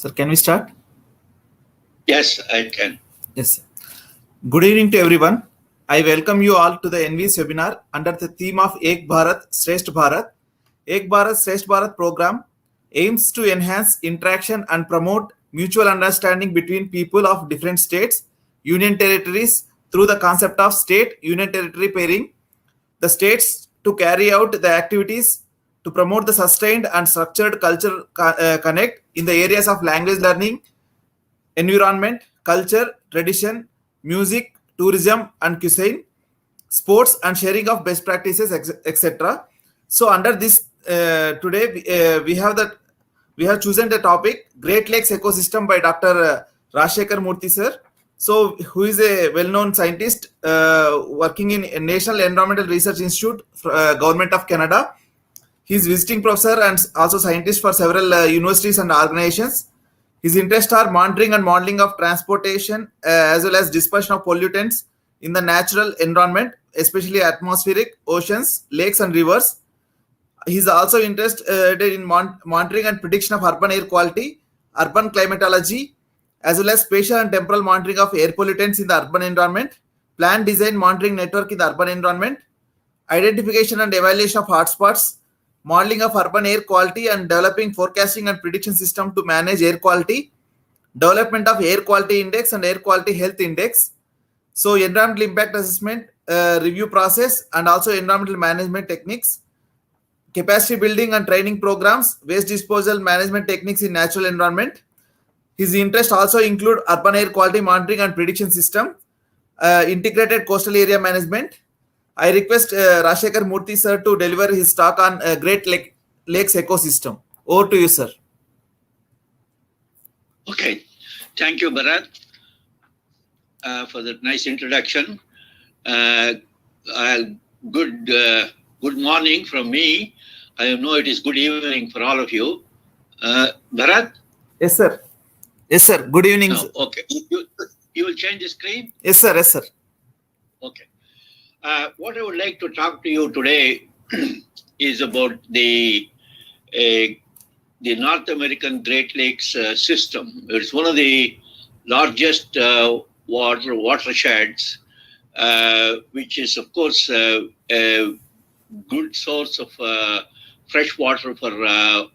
Sir, can we start? Yes, I can. Yes, sir. Good evening to everyone. I welcome you all to the ENVIS webinar under the theme of Ek Bharat, Shreshtha Bharat. Ek Bharat, Shreshtha Bharat program aims to enhance interaction and promote mutual understanding between people of different states, union territories through the concept of state-union territory pairing. The states to carry out the activities to promote the sustained and structured culture connect in the areas of language learning, environment, culture, tradition, music, tourism and cuisine, sports and sharing of best practices, etc. So under this today we have chosen the topic Great Lakes Ecosystem by Dr. Rajshekhar Murthy sir. So who is a well-known scientist working in National Environmental Research Institute, Government of Canada. He is visiting professor and also scientist for several universities and organizations. His interests are monitoring and modeling of transportation as well as dispersion of pollutants in the natural environment, especially atmospheric, oceans, lakes and rivers. He is also interested in monitoring and prediction of urban air quality, urban climatology, as well as spatial and temporal monitoring of air pollutants in the urban environment, plan design monitoring network in the urban environment, identification and evaluation of hotspots, modeling of urban air quality and developing forecasting and prediction system to manage air quality, development of air quality index and air quality health index. So environmental impact assessment, review process and also environmental management techniques, capacity building and training programs, waste disposal management techniques in natural environment. His interests also include urban air quality monitoring and prediction system, integrated coastal area management. I request Rajshekhar Murthy sir to deliver his talk on Great Lakes ecosystem. Over to you, sir. Okay. Thank you, Bharat, for that nice introduction. Good morning from me. I know it is good evening for all of you. Bharat? Yes, sir. Yes, sir. Good evening. No, okay. You will change the screen? Yes, sir. Yes, sir. Okay. What I would like to talk to you today is about the North American Great Lakes system. It's one of the largest watersheds, which is, of course, a good source of fresh water for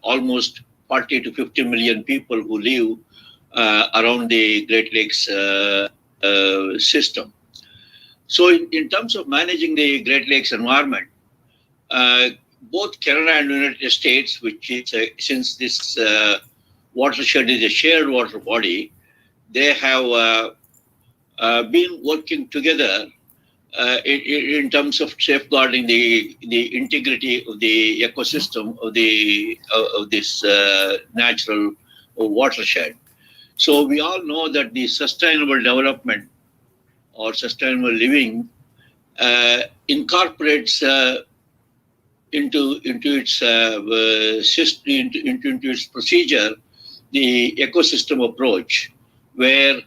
almost 40 to 50 million people who live around the Great Lakes system. So in terms of managing the Great Lakes environment, both Canada and United States, which is since this watershed is a shared water body, they have been working together in terms of safeguarding the integrity of the ecosystem of this natural watershed. So we all know that the sustainable development or sustainable living incorporates into its system, into its procedure, the ecosystem approach, where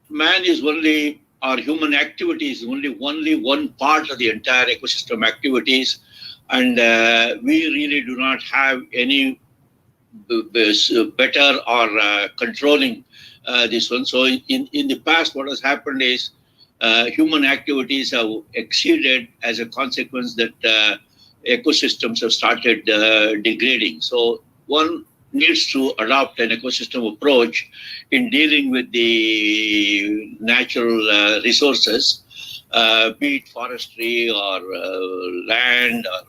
man is only, or human activity is only one part of the entire ecosystem activities, and we really do not have any better or controlling this one. So in the past, what has happened is human activities have exceeded as a consequence that ecosystems have started degrading. So one needs to adopt an ecosystem approach in dealing with the natural resources, be it forestry or land or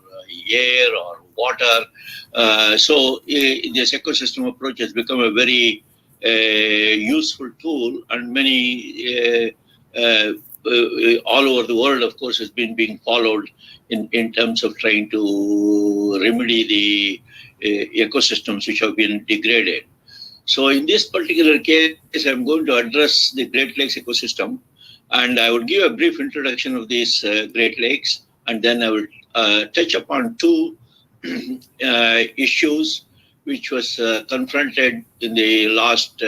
air or water. So this ecosystem approach has become a very useful tool, and many all over the world, of course, has been being followed in terms of trying to remedy the ecosystems which have been degraded. So in this particular case, I'm going to address the Great Lakes ecosystem, and I will give a brief introduction of these Great Lakes, and then I will touch upon two issues which was confronted in the last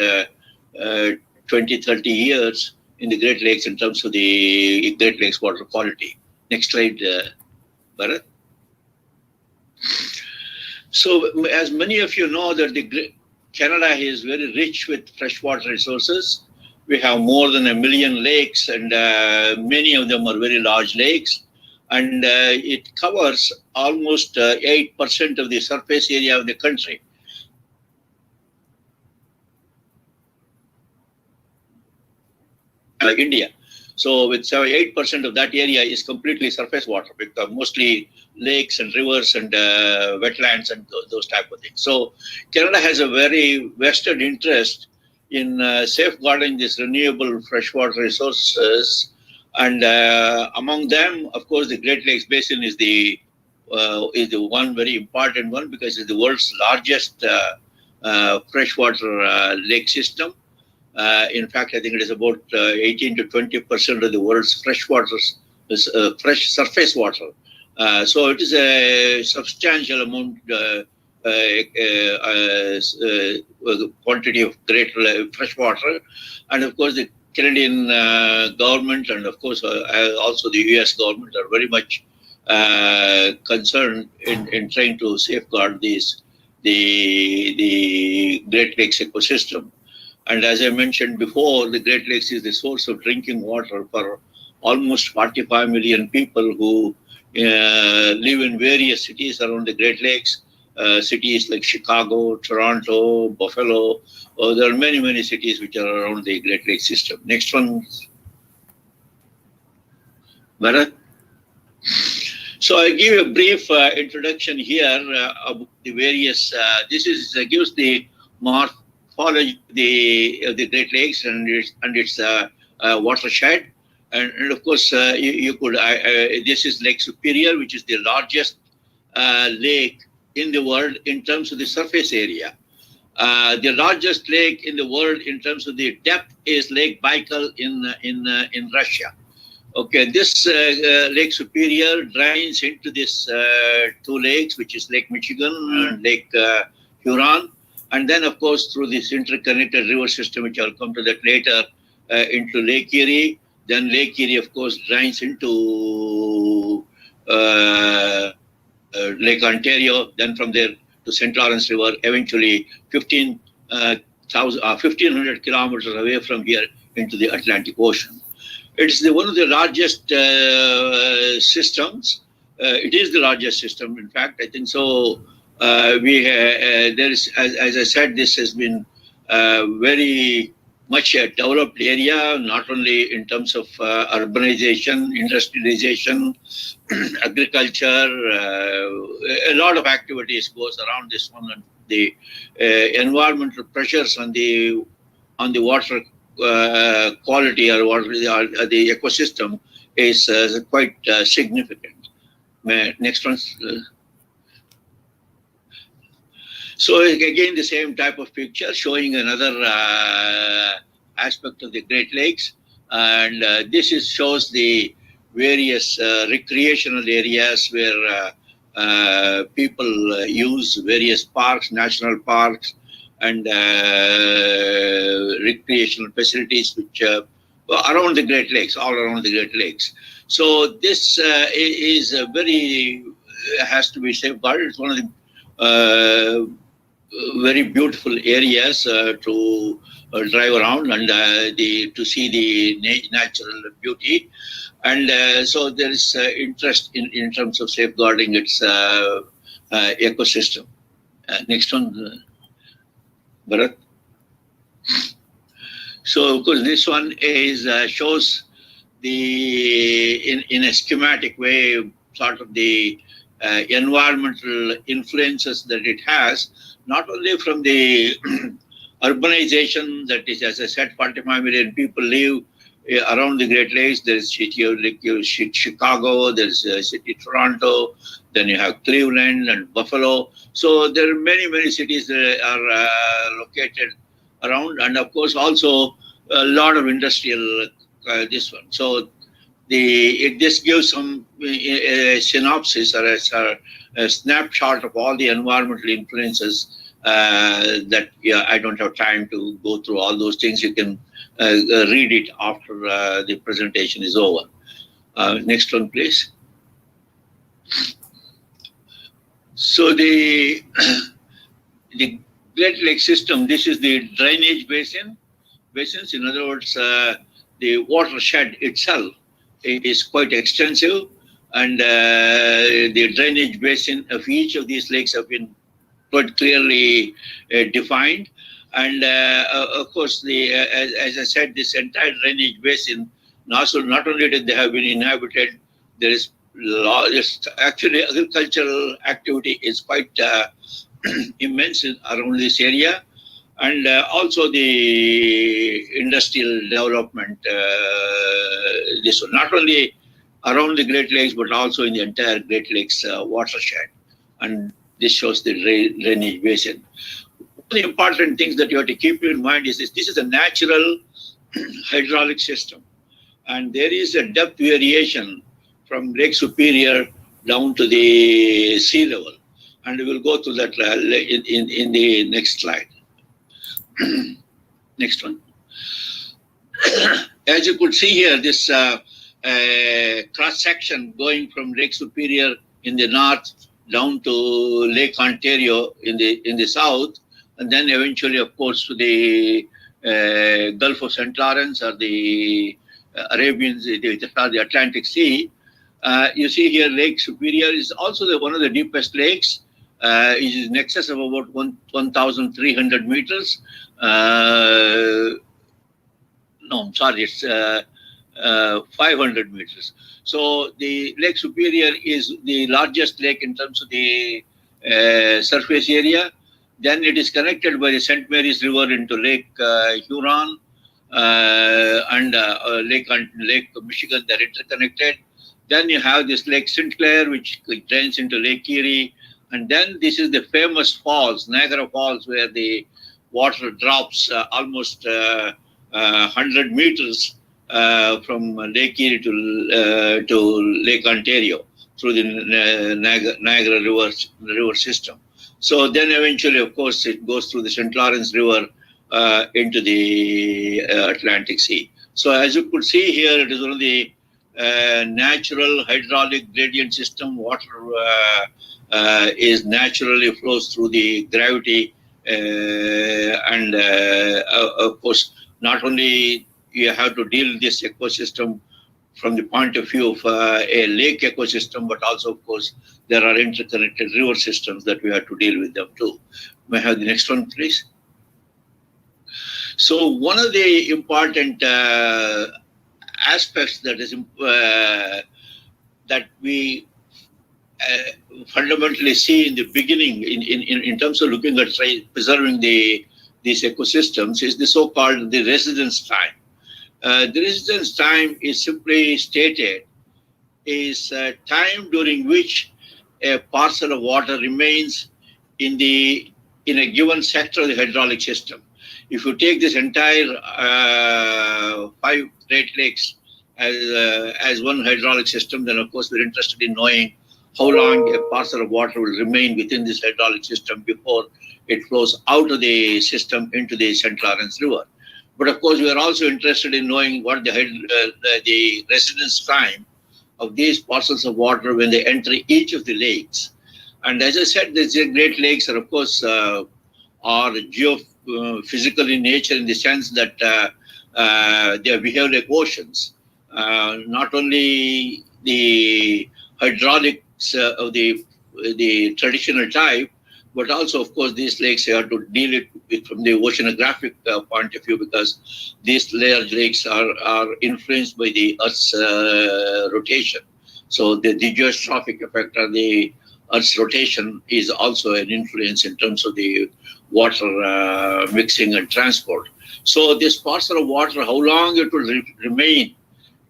20, 30 years in the Great Lakes in terms of the Great Lakes water quality. Next slide, Bharat. So as many of you know that Canada is very rich with freshwater resources. We have more than 1 million lakes, and many of them are very large lakes. And it covers almost 8% of the surface area of the country. India. So with 8% of that area is completely surface water, with mostly lakes and rivers and wetlands and those type of things. So Canada has a very vested interest in safeguarding these renewable freshwater resources. And among them, of course, the Great Lakes Basin is the one very important one, because it's the world's largest freshwater lake system. In fact, I think it is about 18 to 20% of the world's fresh surface water. So it is a substantial amount, quantity of great fresh water. And of course, the Canadian government and of course also the US government are very much concerned in trying to safeguard the Great Lakes ecosystem. And as I mentioned before, the Great Lakes is the source of drinking water for almost 45 million people who live in various cities around the Great Lakes. Cities like Chicago, Toronto, Buffalo. There are many, many cities which are around the Great Lakes system. Next one. Bharat. So I give a brief introduction here about the various, this gives the morphology of the Great Lakes and its watershed. And of course, you could, this is Lake Superior, which is the largest lake in the world in terms of the surface area. The largest lake in the world in terms of the depth is Lake Baikal in Russia. Okay, this Lake Superior drains into this two lakes, which is Lake Michigan and Lake Huron. And then, of course, through this interconnected river system, which I'll come to that later, into Lake Erie. Then Lake Erie, of course, drains into Lake Ontario. Then from there to St. Lawrence River, eventually 1,500 kilometers away from here into the Atlantic Ocean. It's one of the largest systems. It is the largest system, in fact. I think so. There is, as I said, this has been very much a developed area, not only in terms of urbanization, industrialization, agriculture. A lot of activities goes around this one, and the environmental pressures on the water quality or the ecosystem is quite significant. Next one. So again, the same type of picture showing another aspect of the Great Lakes, and this shows the various recreational areas where people use various parks, national parks, and recreational facilities which around the Great Lakes, all around the Great Lakes. So this is has to be safeguarded. It's one of the very beautiful areas to drive around and to see the natural beauty. And so there is interest in terms of safeguarding its ecosystem. Next one. Bharat. So of course this one is shows in a schematic way sort of the environmental influences that it has, not only from the urbanization, that is, as I said, 45 million people live around the Great Lakes. There is city of Chicago, there is city Toronto, then you have Cleveland and Buffalo. So there are many, many cities that are located around, and of course also a lot of industrial this one. So this gives some synopsis or a snapshot of all the environmental influences that I don't have time to go through all those things. You can read it after the presentation is over. Next one, please. So the Great Lake system, this is the drainage basins. In other words, the watershed itself is quite extensive, and the drainage basin of each of these lakes have been quite clearly defined. And of course, as I said, this entire drainage basin, not only did they have been inhabited, there is actually agricultural activity is quite immense around this area, and also the industrial development. This one, not only around the Great Lakes, but also in the entire Great Lakes watershed. And this shows the drainage basin. One of the important things that you have to keep in mind is this is a natural hydraulic system, and there is a depth variation from Lake Superior down to the sea level. And we will go to that in the next slide. Next one. As you could see here, this cross section going from Lake Superior in the north down to Lake Ontario in the south, and then eventually, of course, to the Gulf of St. Lawrence or the Arabian, the Atlantic Sea. You see here, Lake Superior is also one of the deepest lakes. It is in excess of about 1,300 meters. No, I'm sorry, it's 500 meters. So the Lake Superior is the largest lake in terms of the surface area. Then it is connected by the St. Mary's River into Lake Huron and Lake Michigan. They're interconnected. Then you have this Lake St. Clair, which drains into Lake Erie. And then this is the famous falls, Niagara Falls, where the water drops almost 100 meters from Lake Erie to Lake Ontario through the Niagara River system. So then eventually, of course, it goes through the St. Lawrence River into the Atlantic Sea. So as you could see here, it is one of the natural hydraulic gradient system. Water is naturally flows through the gravity, and of course, not only you have to deal with this ecosystem from the point of view of a lake ecosystem, but also, of course, there are interconnected river systems that we have to deal with them too. May I have the next one, please? So one of the important aspects that is that we fundamentally see in the beginning in terms of looking at preserving these ecosystems is the so-called the residence time. The residence time is simply stated is time during which a parcel of water remains in a given sector of the hydraulic system. If you take this entire 5 Great Lakes as one hydraulic system, then of course we're interested in knowing how long a parcel of water will remain within this hydraulic system before it flows out of the system into the St. Lawrence River. But of course, we are also interested in knowing what the residence time of these parcels of water when they enter each of the lakes. And as I said, the Great Lakes are, of course, are geophysical in nature in the sense that they behave like oceans. Not only the hydraulics of the traditional type, but also, of course, these lakes have to deal with from the oceanographic point of view, because these large lakes are influenced by the Earth's rotation. So the geostrophic effect of the Earth's rotation is also an influence in terms of the water mixing and transport. So this parcel of water, how long it will remain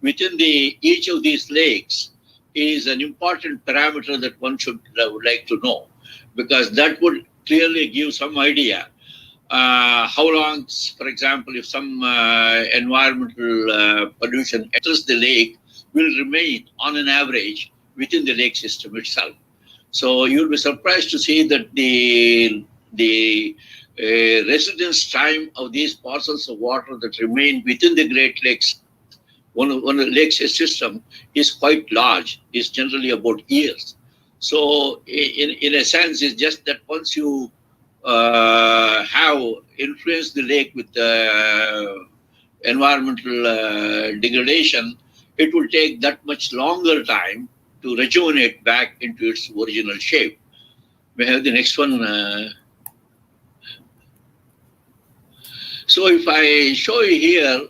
within each of these lakes is an important parameter that one would like to know, because that would clearly give some idea how long, for example, if some environmental pollution enters the lake, will remain on an average within the lake system itself. So you'll be surprised to see that the residence time of these parcels of water that remain within the Great Lakes, one of the lakes system, is quite large. It's generally about years. So in a sense, it's just that once you have influenced the lake with environmental degradation, it will take that much longer time to rejuvenate back into its original shape. We have the next one. So if I show you here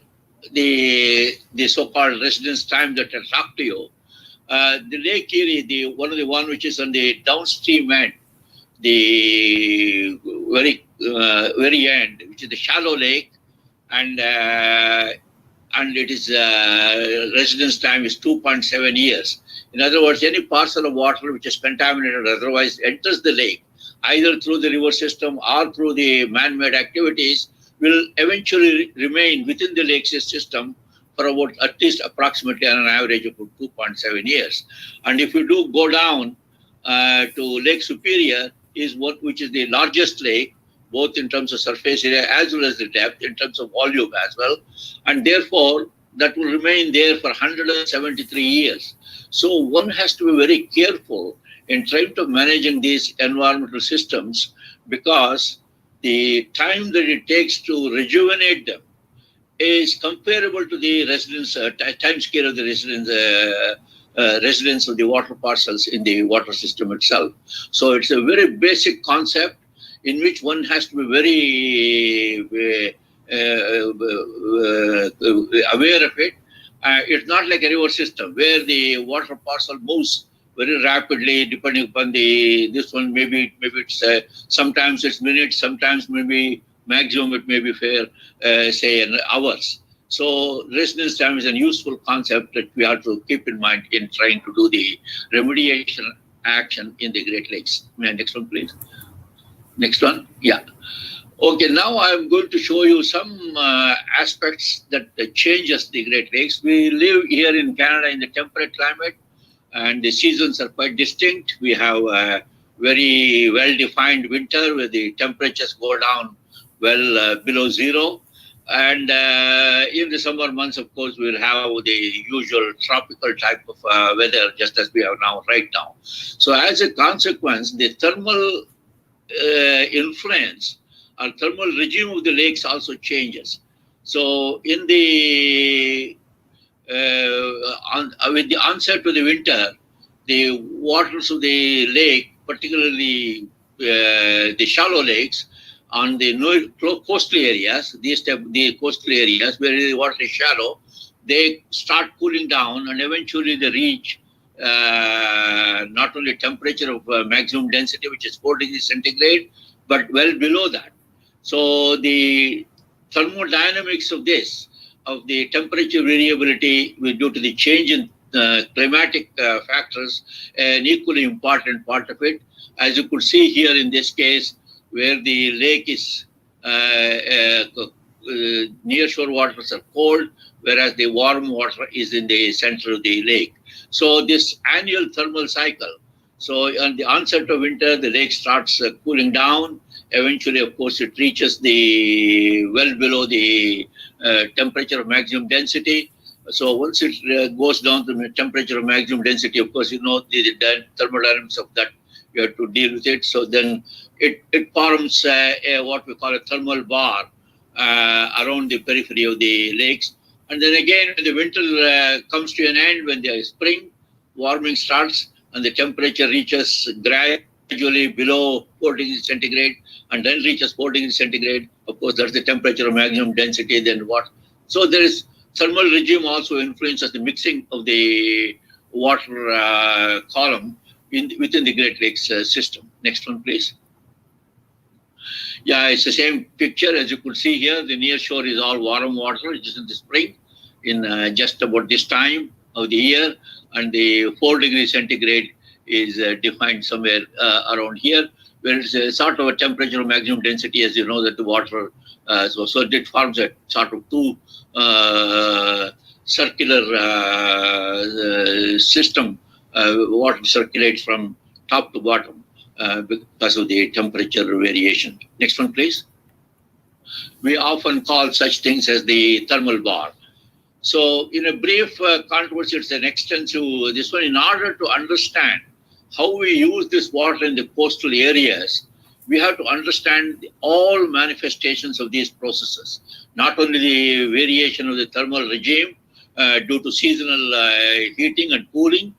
the so-called residence time that I talked to you, the Lake Erie, the one which is on the downstream end, the very end, which is the shallow lake, and it is residence time is 2.7 years. In other words, any parcel of water which is contaminated or otherwise enters the lake, either through the river system or through the man-made activities, will eventually remain within the lake system for about at least approximately on an average of 2.7 years. And if you do go down to Lake Superior, is which is the largest lake, both in terms of surface area as well as the depth, in terms of volume as well. And therefore, that will remain there for 173 years. So one has to be very careful in trying to managing these environmental systems, because the time that it takes to rejuvenate them is comparable to the residence time scale of the residence of the water parcels in the water system itself. So it's a very basic concept in which one has to be very aware of it. It's not like a river system where the water parcel moves very rapidly, depending upon this one. Maybe it's sometimes it's minutes, sometimes maybe maximum it may be say hours. So residence time is a useful concept that we have to keep in mind in trying to do the remediation action in the Great Lakes. Next one, please. Next one. Yeah. Okay, now I'm going to show you some aspects that changes the Great Lakes. We live here in Canada in the temperate climate, and the seasons are quite distinct. We have a very well-defined winter where the temperatures go down well below zero. And in the summer months, of course, we'll have the usual tropical type of weather, just as we have now, right now. So as a consequence, the thermal influence or thermal regime of the lakes also changes. So in the with the onset of the winter, the waters of the lake, particularly the shallow lakes on the coastal areas, the coastal areas where the water is shallow, they start cooling down, and eventually they reach not only temperature of maximum density, which is 4 degrees centigrade, but well below that. So the thermodynamics of this, of the temperature variability due to the change in climatic factors, an equally important part of it. As you could see here in this case, where the lake is near shore waters are cold, whereas the warm water is in the center of the lake. So this annual thermal cycle. So on the onset of winter, the lake starts cooling down. Eventually, of course, it reaches the well below the temperature of maximum density. So once it goes down to the temperature of maximum density, of course, you know the thermodynamics of that, you have to deal with it. So then it forms what we call a thermal bar around the periphery of the lakes. And then again, when the winter comes to an end, when the spring warming starts and the temperature reaches gradually below 4 degrees centigrade and then reaches 4 degrees centigrade, of course, that's the temperature of maximum density. Then what? So there is thermal regime also influences the mixing of the water column within the Great Lakes system. Next one, please. Yeah, it's the same picture. As you could see here, the near shore is all warm water, which is in the spring, in just about this time of the year, and the 4 degrees centigrade is defined somewhere around here, where it's a sort of a temperature of maximum density, as you know, that the water, so it forms a sort of two circular system. Water circulates from top to bottom because of the temperature variation. Next one, please. We often call such things as the thermal bar. So in a brief controversy, it's an extensive, this one, in order to understand how we use this water in the coastal areas, we have to understand all manifestations of these processes, not only the variation of the thermal regime due to seasonal heating and cooling,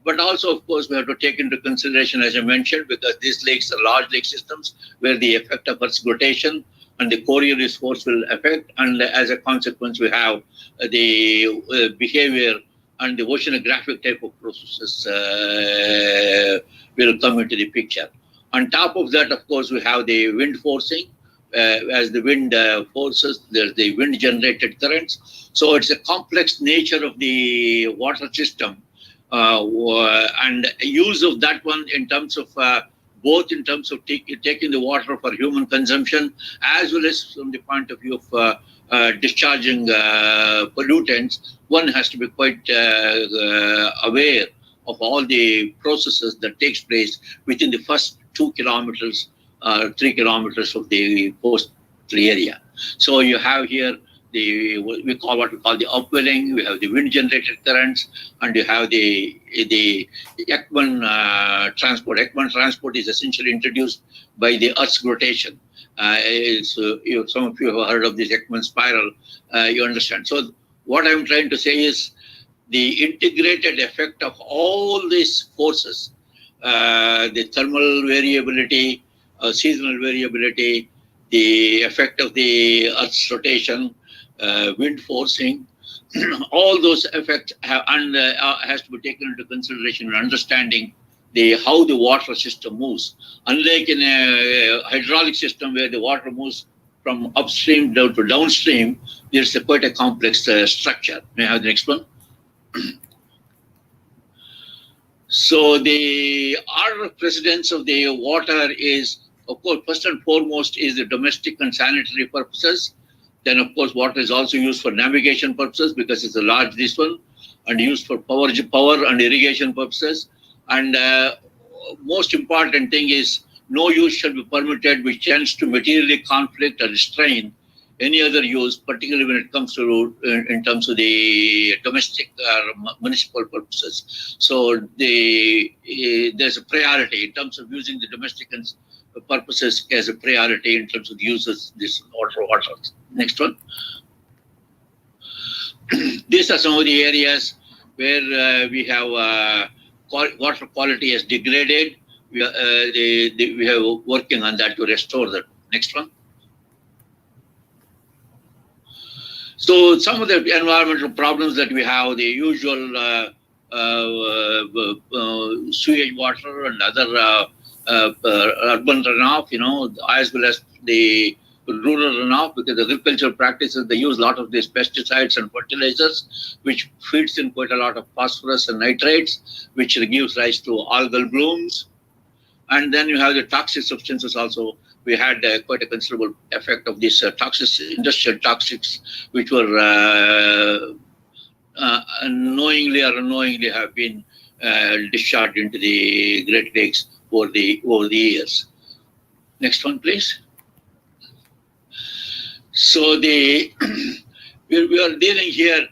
but also, of course, we have to take into consideration, as I mentioned, because these lakes are large lake systems where the effect of Earth's rotation and the Coriolis force will affect, and as a consequence, we have the behavior and the oceanographic type of processes will come into the picture. On top of that, of course, we have the wind forcing. As the wind forces, there's the wind-generated currents. So it's a complex nature of the water system, and use of that one in terms of both in terms of taking the water for human consumption, as well as from the point of view of discharging pollutants. One has to be quite aware of all the processes that takes place within the first 2 kilometers, 3 kilometers of the coastal area. So you have here what we call the upwelling, we have the wind-generated currents, and you have the Ekman transport. Ekman transport is essentially introduced by the Earth's rotation. Some of you have heard of this Ekman spiral, you understand. So what I'm trying to say is the integrated effect of all these forces, the thermal variability, seasonal variability, the effect of the Earth's rotation, wind forcing, all those effects has to be taken into consideration in understanding how the water system moves. Unlike in a hydraulic system where the water moves from upstream down to downstream, there's quite a complex structure. May I have the next one? So the order of precedence of the water is, of course, first and foremost is the domestic and sanitary purposes. Then, of course, water is also used for navigation purposes because it's a large this one, and used for power and irrigation purposes. And most important thing is no use shall be permitted which tends to materially conflict or restrain any other use, particularly when it comes to in terms of the domestic or municipal purposes. So there's a priority in terms of using the domestic purposes as a priority in terms of the uses this water. Next one. These are some of the areas where we have water quality has degraded. We are working on that to restore that. Next one. So some of the environmental problems that we have, the usual sewage water and other urban runoff, as well as the rural runoff, because the agricultural practices, they use a lot of these pesticides and fertilizers, which feeds in quite a lot of phosphorus and nitrates, which gives rise to algal blooms. And then you have the toxic substances also. We had quite a considerable effect of these industrial toxics, which were knowingly or unknowingly have been discharged into the Great Lakes over the years. Next one, please. So we are dealing here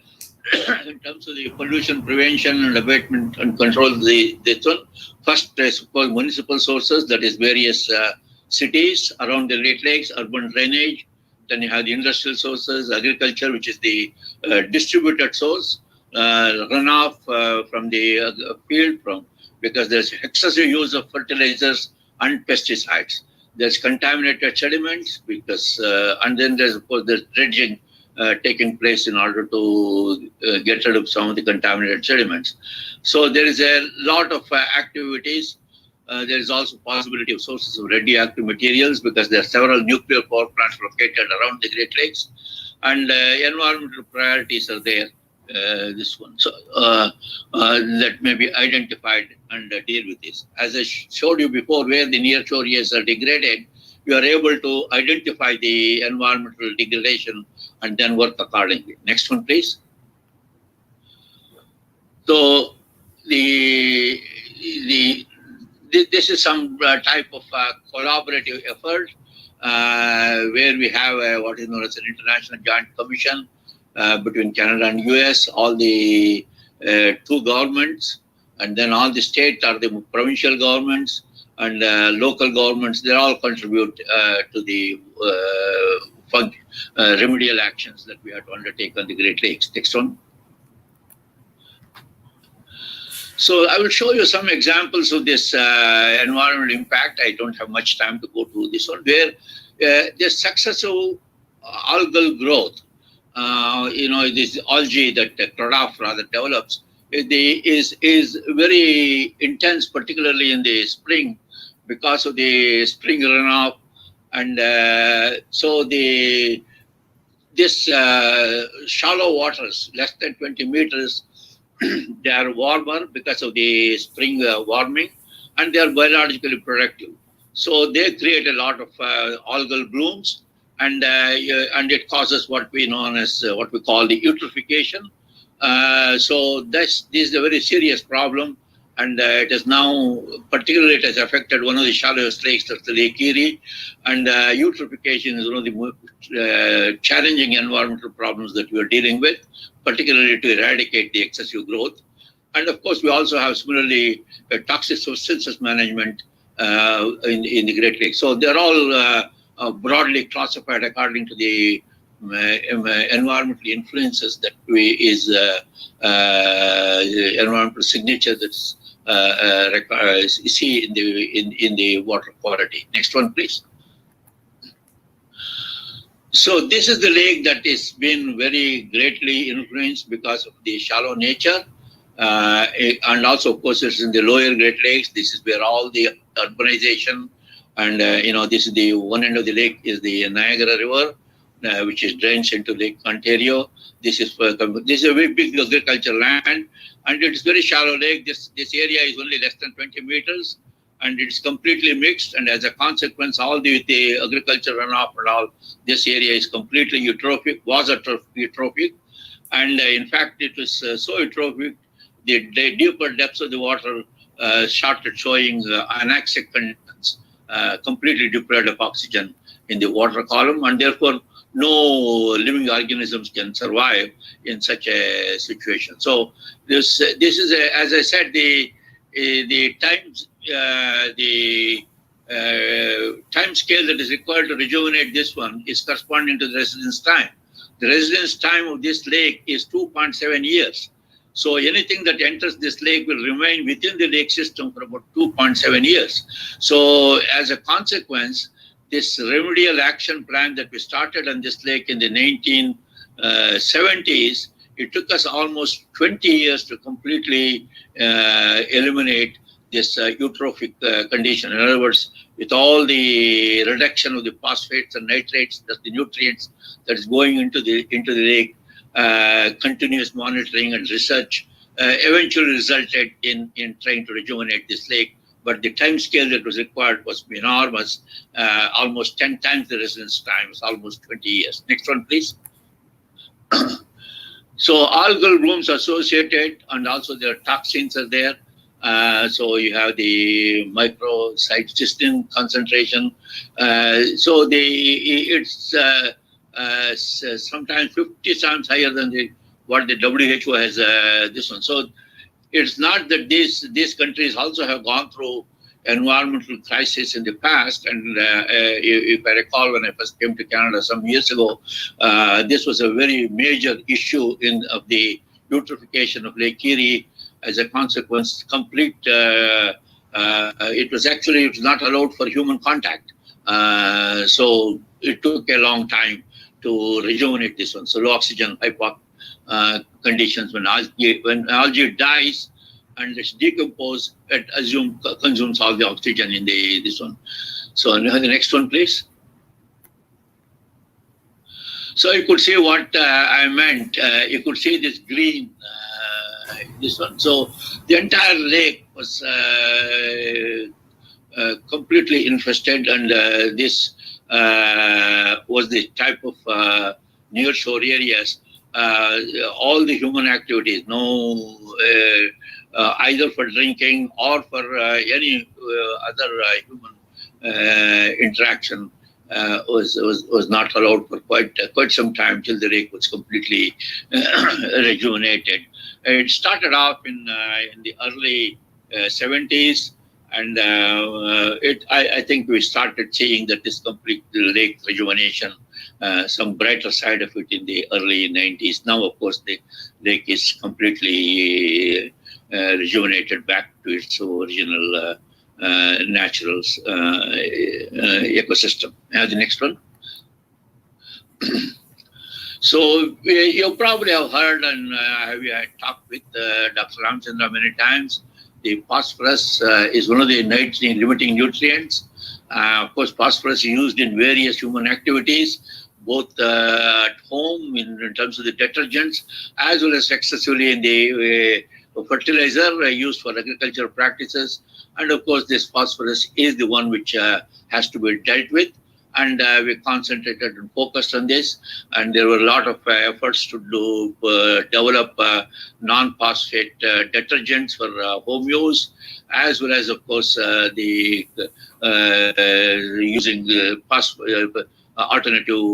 in terms of the pollution prevention and abatement and control. This one. First, I suppose, municipal sources, that is various cities around the Great Lakes, urban drainage. Then you have the industrial sources, agriculture, which is the distributed source, runoff from the field, because there's excessive use of fertilizers and pesticides. There's contaminated sediments because, and then there's, of course, there's dredging taking place in order to get rid of some of the contaminated sediments. So there is a lot of activities. There is also possibility of sources of radioactive materials because there are several nuclear power plants located around the Great Lakes, and environmental priorities are there. This one, so that may be identified and deal with this. As I showed you before, where the nearshore areas are degraded, you are able to identify the environmental degradation and then work accordingly. Next one, please. So this is some type of collaborative effort where we have what is known as an international joint commission between Canada and US, all the two governments, and then all the state or the provincial governments, and local governments, they all contribute to the remedial actions that we have to undertake on the Great Lakes. Next one. So I will show you some examples of this environmental impact. I don't have much time to go through this one, where the successive algal growth, this algae that Clodaph rather develops, is very intense, particularly in the spring, because of the spring runoff, and so this shallow waters, less than 20 meters, they are warmer because of the spring warming, and they are biologically productive. So they create a lot of algal blooms, and it causes what we know as what we call the eutrophication. So this is a very serious problem, and it is now, particularly it has affected one of the shallowest lakes, that's the Lake Erie, and eutrophication is one of the most challenging environmental problems that we are dealing with, particularly to eradicate the excessive growth. And of course, we also have similarly toxic substances management in the Great Lakes. So they're all broadly classified according to the environmental influences that environmental signature that's see in the water quality. Next one, please. So this is the lake that has been very greatly influenced because of the shallow nature, and also, of course, it's in the lower Great Lakes. This is where all the urbanization, and this is the one end of the lake is the Niagara River, which is drains into Lake Ontario. This is a very big agricultural land, and it's very shallow lake. This area is only less than 20 meters, and it's completely mixed. And as a consequence, all the agriculture runoff and all, this area is completely eutrophic, was eutrophic, and in fact, it was so eutrophic. The deeper depths of the water started showing anaxic conditions, completely deprived of oxygen in the water column, and therefore no living organisms can survive in such a situation. So this is as I said, the time scale that is required to rejuvenate this one is corresponding to the residence time. The residence time of this lake is 2.7 years. So anything that enters this lake will remain within the lake system for about 2.7 years. So as a consequence, this remedial action plan that we started on this lake in the 1970s, it took us almost 20 years to completely eliminate this eutrophic condition. In other words, with all the reduction of the phosphates and nitrates, that's the nutrients that is going into the lake, continuous monitoring and research eventually resulted in trying to rejuvenate this lake. But the time scale that was required was enormous, almost 10 times the residence time, was almost 20 years. Next one, please. So algal blooms associated, and also their toxins are there. So you have the microcysteine concentration. So it's sometimes 50 times higher than what the WHO has this one. So it's not that these countries also have gone through environmental crisis in the past. And if I recall, when I first came to Canada some years ago, this was a very major issue of the eutrophication of Lake Erie. As a consequence, it was not allowed for human contact. So it took a long time to rejuvenate this one. So low oxygen, hypo conditions, when algae dies and it's decomposed, it consumes all the oxygen in this one. So the next one, please. So you could see what I meant. You could see this green, this one. So the entire lake was completely infested, and this was the type of near shore areas. All the human activities, either for drinking or for any other human interaction, was not allowed for quite some time, till the lake was completely rejuvenated. It started off in the early 70s, And I think we started seeing that this complete lake rejuvenation, some brighter side of it in the early 90s. Now, of course, the lake is completely rejuvenated back to its original natural ecosystem. The next one. So you probably have heard, and we had talked with Dr. Ramchandra many times. The phosphorus is one of the nitrogen limiting nutrients. Of course, phosphorus is used in various human activities, both at home in terms of the detergents, as well as excessively in the fertilizer used for agricultural practices. And of course, this phosphorus is the one which has to be dealt with. And we concentrated and focused on this. And there were a lot of efforts to develop non-phosphate detergents for home use, as well as, of course, the using the alternative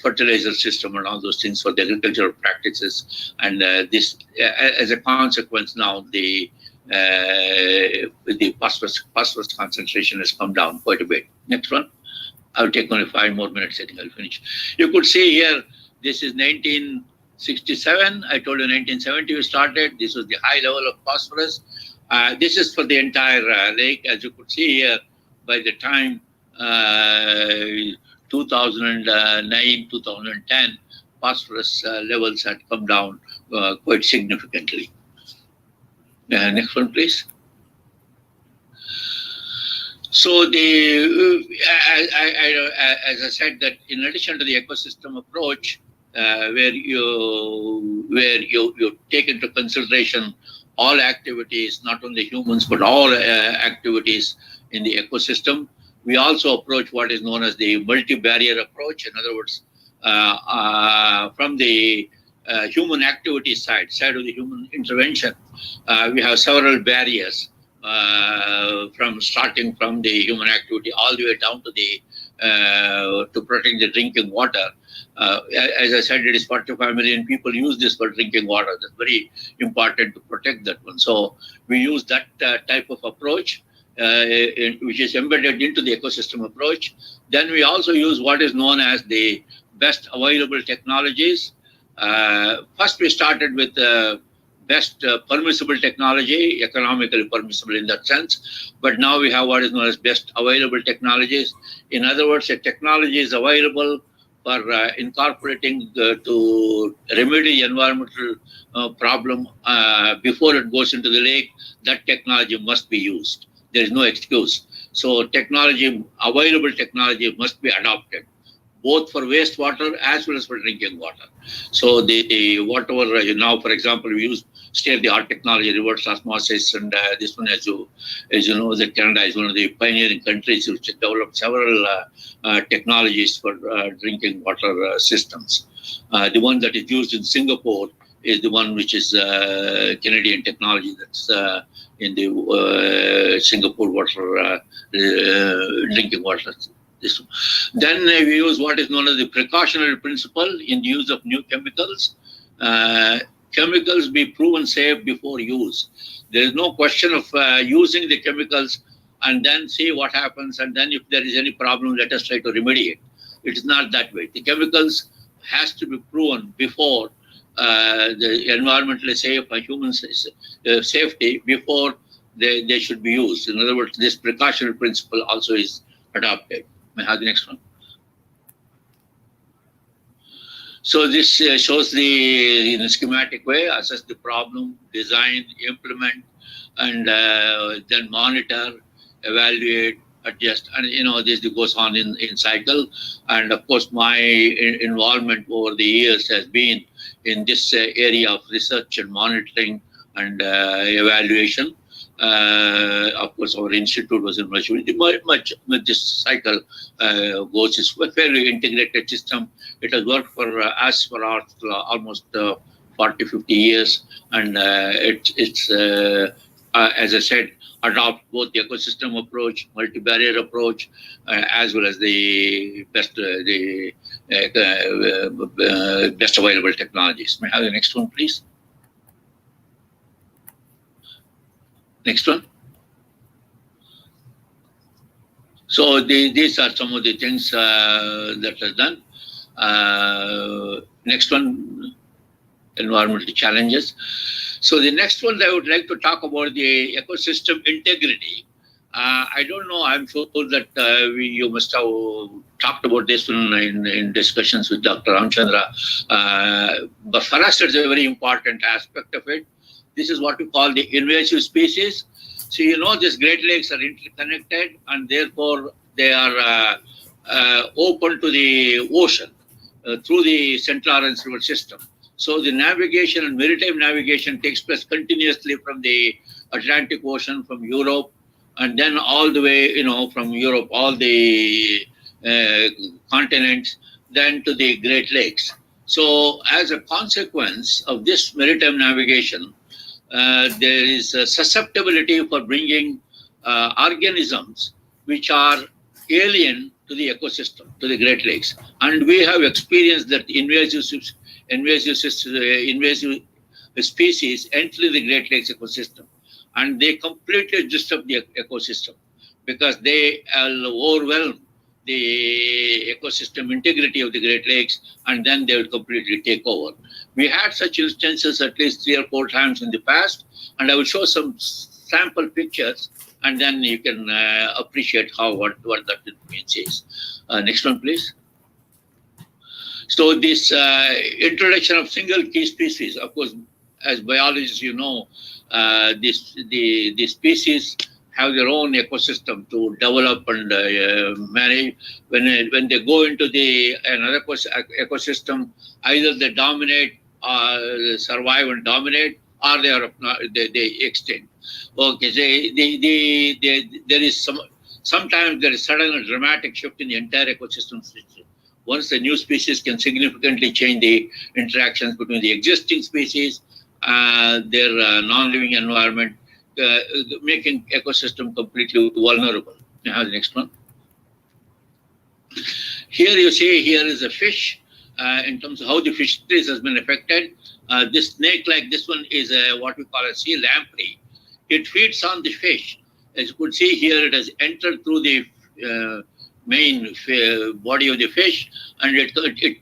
fertilizer system and all those things for the agricultural practices. And this, as a consequence, now the phosphorus concentration has come down quite a bit. Next one. I'll take only 5 more minutes. I think I'll finish. You could see here, this is 1967. I told you 1970 we started. This was the high level of phosphorus. This is for the entire lake. As you could see here, by the time 2009, 2010, phosphorus levels had come down quite significantly. Next one, please. So as I said, that in addition to the ecosystem approach, where you take into consideration all activities, not only humans but all activities in the ecosystem, we also approach what is known as the multi-barrier approach. In other words, from the human activity side of the human intervention, we have several barriers. Starting from the human activity all the way down to the to protect the drinking water. As I said, it is 45 million people use this for drinking water. That's very important to protect that one. So we use that type of approach, which is embedded into the ecosystem approach. Then we also use what is known as the best available technologies. First, we started with best permissible technology, economically permissible in that sense. But now we have what is known as best available technologies. In other words, a technology is available for incorporating to remedy the environmental problem before it goes into the lake. That technology must be used. There is no excuse. So available technology must be adopted, both for wastewater as well as for drinking water. So whatever now, for example, we use state-of-the-art technology, reverse osmosis, and this one, as you know, that Canada is one of the pioneering countries which have developed several technologies for drinking water systems. The one that is used in Singapore is the one which is Canadian technology that's in the Singapore water drinking water. Then we use what is known as the precautionary principle in the use of new chemicals. Chemicals be proven safe before use. There is no question of using the chemicals and then see what happens, and then if there is any problem, let us try to remedy it. It is not that way. The chemicals has to be proven before the environmentally safe and human safety before they should be used. In other words, this precautionary principle also is adopted. May I have the next one? So this shows in a schematic way, assess the problem, design, implement, and then monitor, evaluate, adjust, and this goes on in cycle. And of course, my involvement over the years has been in this area of research and monitoring and evaluation. Of course, our institute was involved much with this cycle goes. It's a fairly integrated system. It has worked for us for almost 40, 50 years. And it's as I said, adopt both the ecosystem approach, multi-barrier approach, as well as the best available technologies. May I have the next one, please? Next one. So these are some of the things that are done. Next one, environmental challenges. So the next one I would like to talk about the ecosystem integrity. I don't know, I'm sure that you must have talked about this one in discussions with Dr. Ramchandra. But for us, it's a very important aspect of it. This is what we call the invasive species. So you know, these Great Lakes are interconnected, and therefore they are open to the ocean through the St. Lawrence River system. So the navigation and maritime navigation takes place continuously from the Atlantic Ocean, from Europe, and then all the way, from Europe, all the continents, then to the Great Lakes. So as a consequence of this maritime navigation, there is a susceptibility for bringing organisms which are alien to the ecosystem, to the Great Lakes. And we have experienced that invasive species enter the Great Lakes ecosystem, and they completely disrupt the ecosystem because they overwhelm the ecosystem integrity of the Great Lakes, and then they will completely take over. We had such instances at least 3 or 4 times in the past, and I will show some sample pictures, and then you can appreciate what that means. Next one, please. So this introduction of single key species, of course, as biologists, you know, the species have their own ecosystem to develop and manage. When they go into another ecosystem, either they dominate, survive and dominate, or they extinct. Okay, there is sometimes there is sudden and dramatic shift in the entire ecosystem system. Once the new species can significantly change the interactions between the existing species, their non-living environment, making ecosystem completely vulnerable. Now the next one. Here you see, here is a fish in terms of how the fisheries has been affected. This snake like this one is what we call a sea lamprey. It feeds on the fish. As you could see here, it has entered through the main body of the fish, and it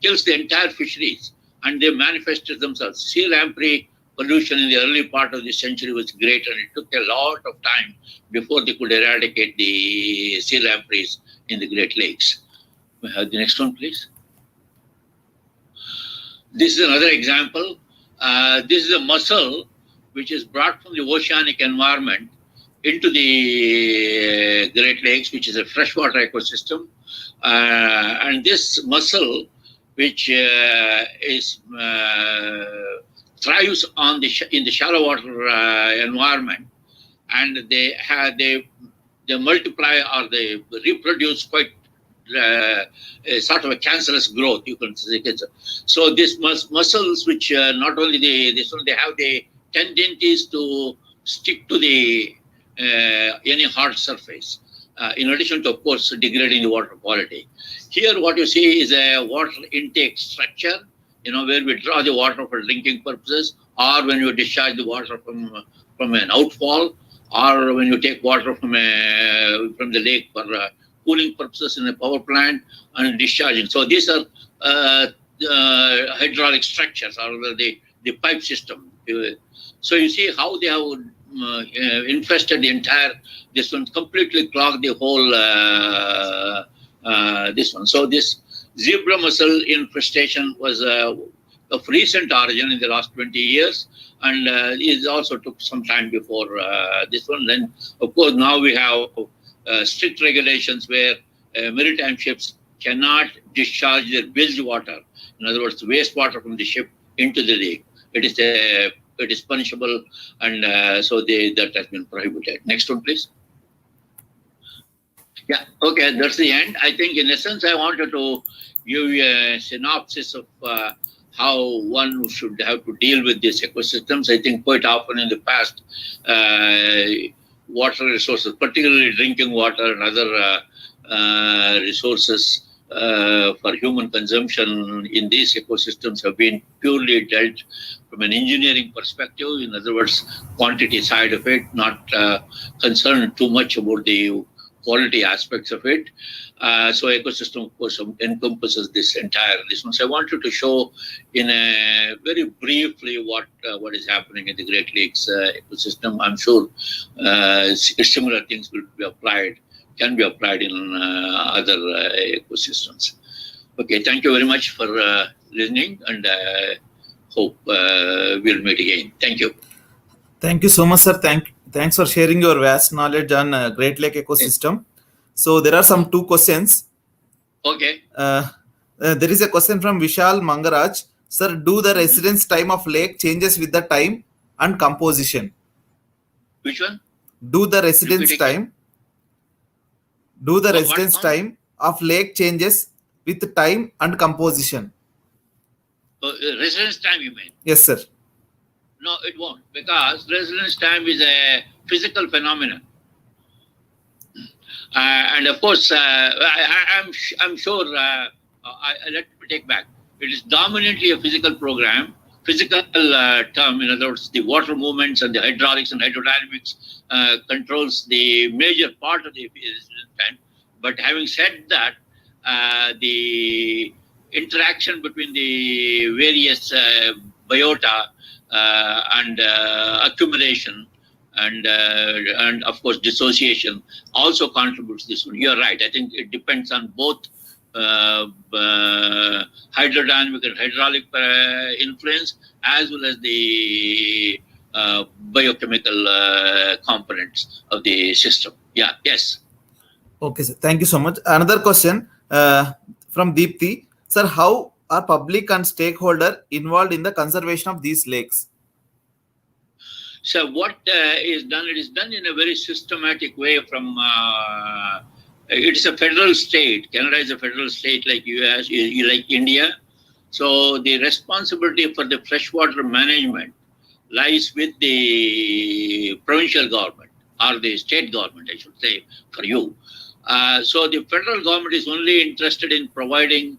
kills the entire fisheries, and they manifested themselves. Sea lamprey pollution in the early part of the century was great, and it took a lot of time before they could eradicate the sea lampreys in the Great Lakes. We have the next one, please. This is another example. This is a mussel which is brought from the oceanic environment into the Great Lakes, which is a freshwater ecosystem. And this mussel, which thrives in the shallow water environment, and they multiply or they reproduce quite sort of a cancerous growth, you can say. So these mussels, which not only they have the tendencies to stick to the any hard surface, in addition to, of course, degrading the water quality. Here what you see is a water intake structure, where we draw the water for drinking purposes, or when you discharge the water from an outfall, or when you take water from the lake for cooling purposes in a power plant and discharging. So these are hydraulic structures, or the pipe system. So you see how they have infested the entire, this one completely clogged the whole, this one. So this zebra mussel infestation was of recent origin in the last 20 years, and it also took some time before this one. Then, of course, now we have strict regulations where maritime ships cannot discharge their bilge water, in other words, wastewater from the ship into the lake. It is punishable, and so that has been prohibited. Next one, please. Yeah, okay, that's the end. I think in essence, I wanted to give you a synopsis of how one should have to deal with these ecosystems. I think quite often in the past, water resources, particularly drinking water and other resources for human consumption in these ecosystems have been purely dealt from an engineering perspective. In other words, quantity side of it, not concerned too much about the quality aspects of it. So ecosystem, of course, encompasses this entire this one. So I wanted to show in a very briefly what is happening in the Great Lakes ecosystem. I'm sure similar things will be applied, can be applied in other ecosystems. Okay, thank you very much for listening, and hope we'll meet again. Thank you. Thank you so much, sir. Thanks for sharing your vast knowledge on Great Lake ecosystem. So there are some 2 questions. Okay. There is a question from Vishal Mangaraj. Sir, do the residence time of lake changes with the time and composition? Which one? Do the residence Repeat again. time? Do the What residence one? time of lake changes with time and composition? Residence time, you mean? Yes, sir. No, it won't, because residence time is a physical phenomenon. And of course, I'm sure, let me take back. It is dominantly a physical program, physical term. In other words, the water movements and the hydraulics and hydrodynamics controls the major part of the residence time. But having said that, the interaction between the various biota and accumulation and of course dissociation also contributes this one. You're right. I think it depends on both hydrodynamic and hydraulic influence as well as the biochemical components of the system. Yeah. Yes. Okay, sir. Thank you so much. Another question from Deepthi. Sir, how are public and stakeholder involved in the conservation of these lakes? So what is done? It is done in a very systematic way. From it is a federal state. Canada is a federal state like US, like India. So the responsibility for the freshwater management lies with the provincial government or the state government, I should say, for you. So the federal government is only interested in providing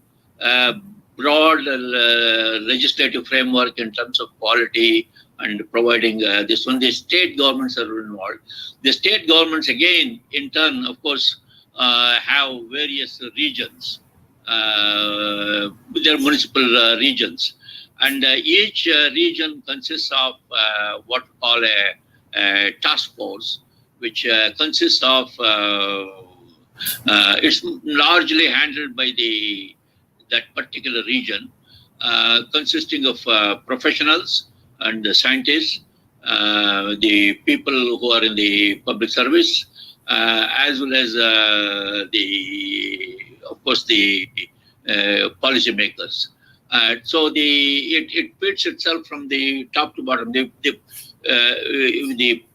broad legislative framework in terms of quality and providing this one. The state governments are involved. The state governments, again, in turn, of course, have various regions, their municipal regions. And each region consists of what we call a task force, which consists of, it's largely handled by that particular region, consisting of professionals and the scientists, the people who are in the public service, as well as of course, the policymakers. So it fits itself from the top to bottom. The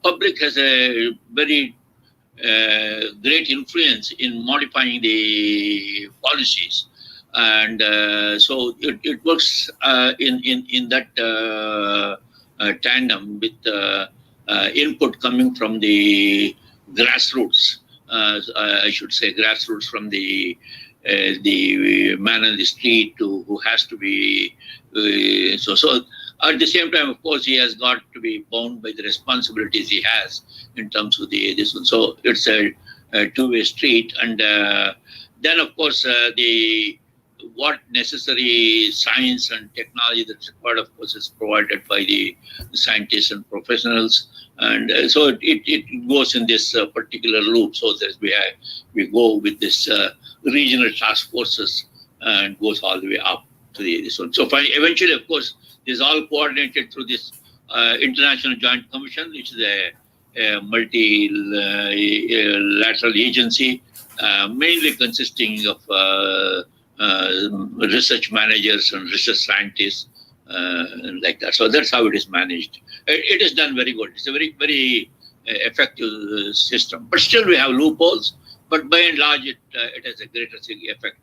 public has a very great influence in modifying the policies. And so it works in that tandem with input coming from the grassroots. I should say grassroots, from the man on the street who has to be so. At the same time, of course, he has got to be bound by the responsibilities he has in terms of this one. So it's a two-way street, and then of course what necessary science and technology that's required, of course, is provided by the scientists and professionals. And so it goes in this particular loop. So that we go with this regional task forces and goes all the way up to this one. So eventually, of course, this is all coordinated through this International Joint Commission, which is a multilateral agency, mainly consisting of research managers and research scientists, like that. So that's how it is managed. It is done very good. It's a very, very effective system. But still we have loopholes, but by and large it has a greater effect.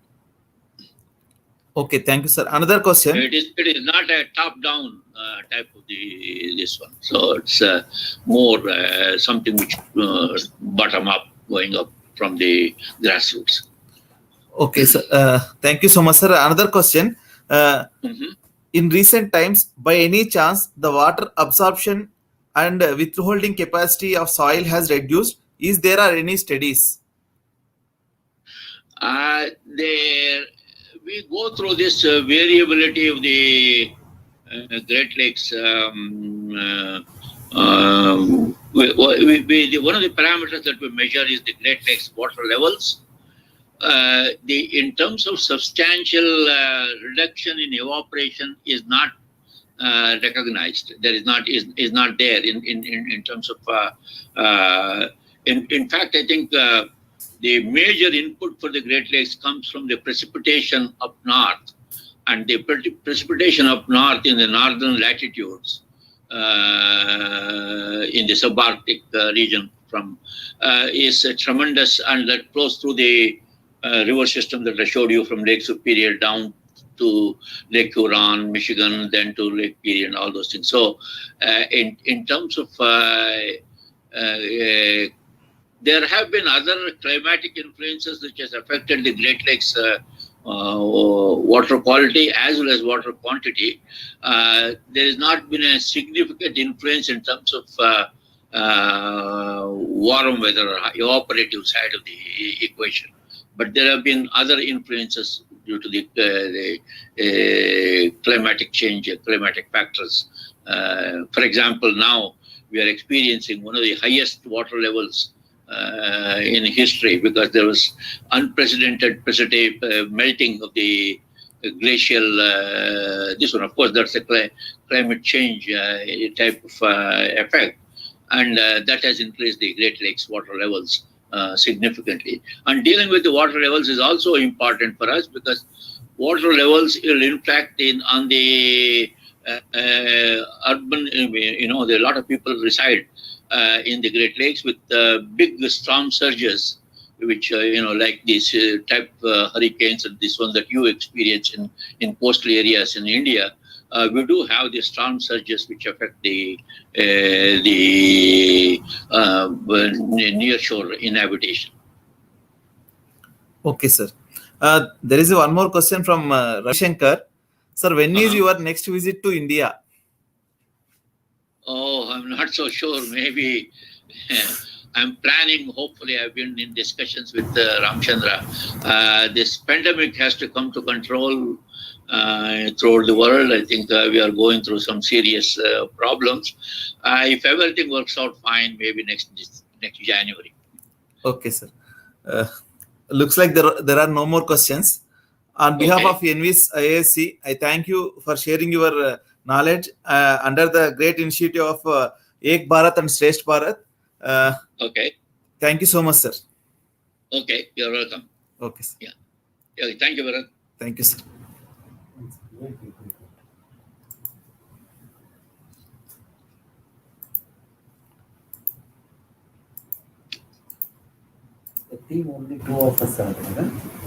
Okay, thank you, sir. Another question. It is not a top-down type of this one. So it's more something which bottom up, going up from the grassroots. Okay, sir. Thank you so much, sir. Another question. In recent times, by any chance, the water absorption and withholding capacity of soil has reduced? Is there are any studies? We go through this variability of the Great Lakes. One of the parameters that we measure is the Great Lakes water levels. In terms of substantial reduction in evaporation is not recognized. There is not there in terms of. In fact, I think the major input for the Great Lakes comes from the precipitation up north, and the precipitation up north in the northern latitudes, in the subarctic region, is tremendous, and that flows through the river system that I showed you from Lake Superior down to Lake Huron, Michigan, then to Lake Erie, and all those things. So, in terms of there have been other climatic influences which has affected the Great Lakes water quality as well as water quantity. There has not been a significant influence in terms of warm weather or evaporative side of the equation. But there have been other influences due to the climatic change, climatic factors. For example, now we are experiencing one of the highest water levels in history, because there was unprecedented melting of the glacial. This one, of course, that's a climate change type of effect, and that has increased the Great Lakes water levels significantly. And dealing with the water levels is also important for us, because water levels will impact on the urban. There are a lot of people reside in the Great Lakes with big storm surges, which like these type hurricanes and this one that you experience in coastal areas in India. We do have the storm surges which affect the near shore inhabitation. Okay, sir. There is one more question from Ravishankar. Sir, when is your next visit to India? Oh, I'm not so sure. Maybe I'm planning. Hopefully, I've been in discussions with Ramchandra. This pandemic has to come to control throughout the world. I think we are going through some serious problems. If everything works out fine, maybe next January. Okay, sir. Looks like there are no more questions. On behalf of ENVIS IISc, I thank you for sharing your knowledge under the great initiative of Ek Bharat and Shresth Bharat. Thank you so much, sir. Okay, you're welcome. Okay, sir. Yeah. Thank you, Bharat. Thank you, sir. The team only two of us are there.